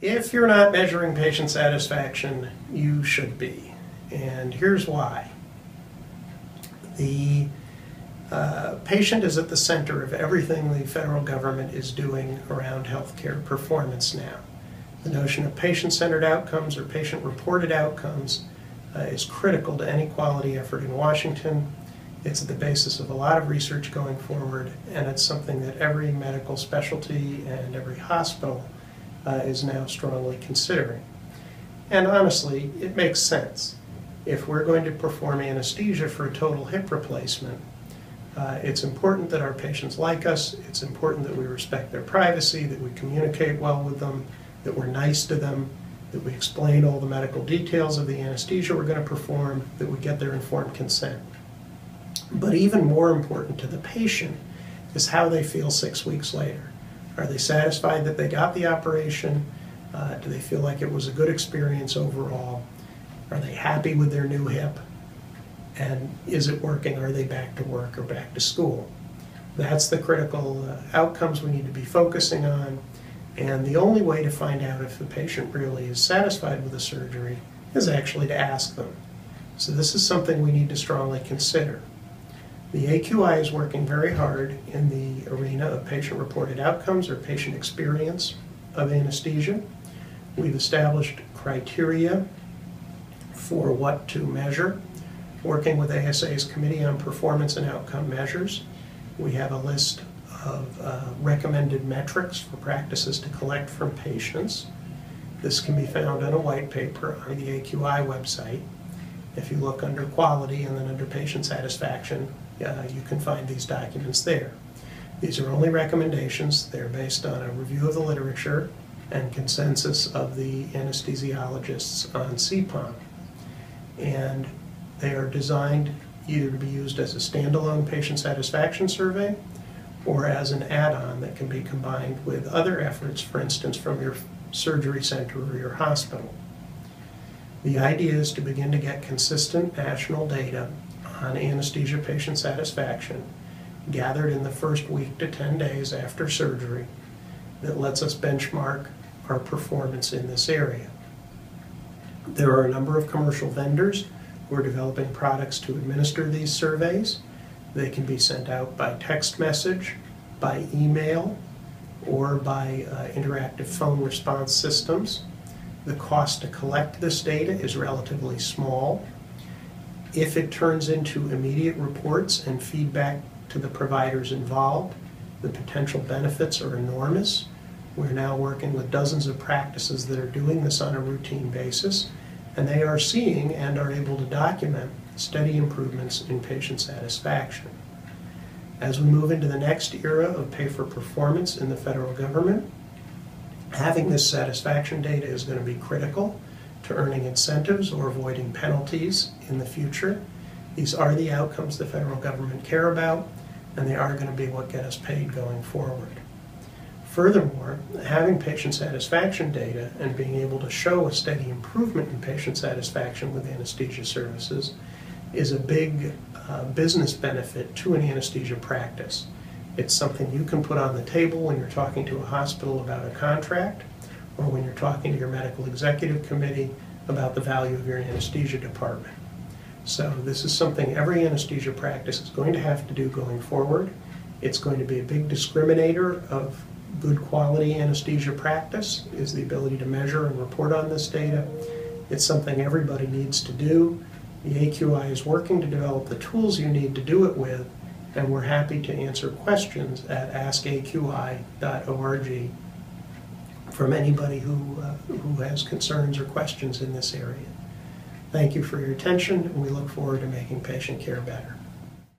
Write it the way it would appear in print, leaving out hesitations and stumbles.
If you're not measuring patient satisfaction, you should be. And here's why. The patient is at the center of everything the federal government is doing around healthcare performance now. The notion of patient-centered outcomes or patient-reported outcomes is critical to any quality effort in Washington. It's at the basis of a lot of research going forward, and it's something that every medical specialty and every hospital is now strongly considering. And honestly, it makes sense. If we're going to perform anesthesia for a total hip replacement, it's important that our patients like us, it's important that we respect their privacy, that we communicate well with them, that we're nice to them, that we explain all the medical details of the anesthesia we're going to perform, that we get their informed consent. But even more important to the patient is how they feel 6 weeks later. Are they satisfied that they got the operation? Do they feel like it was a good experience overall? Are they happy with their new hip? And is it working? Are they back to work or back to school? That's the critical outcomes we need to be focusing on. And the only way to find out if the patient really is satisfied with the surgery is actually to ask them. So this is something we need to strongly consider. The AQI is working very hard in the arena of patient-reported outcomes or patient experience of anesthesia. We've established criteria for what to measure, working with ASA's Committee on Performance and Outcome Measures. We have a list of recommended metrics for practices to collect from patients. This can be found on a white paper on the AQI website. If you look under quality and then under patient satisfaction, you can find these documents there. These are only recommendations. They're based on a review of the literature and consensus of the anesthesiologists on CPOM. And they are designed either to be used as a standalone patient satisfaction survey or as an add-on that can be combined with other efforts, for instance, from your surgery center or your hospital. The idea is to begin to get consistent national data on anesthesia patient satisfaction gathered in the first week to 10 days after surgery that lets us benchmark our performance in this area. There are a number of commercial vendors who are developing products to administer these surveys. They can be sent out by text message, by email, or by interactive phone response systems. The cost to collect this data is relatively small. If it turns into immediate reports and feedback to the providers involved, the potential benefits are enormous. We're now working with dozens of practices that are doing this on a routine basis, and they are seeing and are able to document steady improvements in patient satisfaction. As we move into the next era of pay for performance in the federal government, having this satisfaction data is going to be critical to earning incentives or avoiding penalties in the future. These are the outcomes the federal government care about, and they are going to be what get us paid going forward. Furthermore, having patient satisfaction data and being able to show a steady improvement in patient satisfaction with anesthesia services is a big business benefit to an anesthesia practice. It's something you can put on the table when you're talking to a hospital about a contract, or when you're talking to your medical executive committee about the value of your anesthesia department. So this is something every anesthesia practice is going to have to do going forward. It's going to be a big discriminator of good quality anesthesia practice, is the ability to measure and report on this data. It's something everybody needs to do. The AQI is working to develop the tools you need to do it with, and we're happy to answer questions at askaqi.org from anybody who has concerns or questions in this area. Thank you for your attention, and we look forward to making patient care better.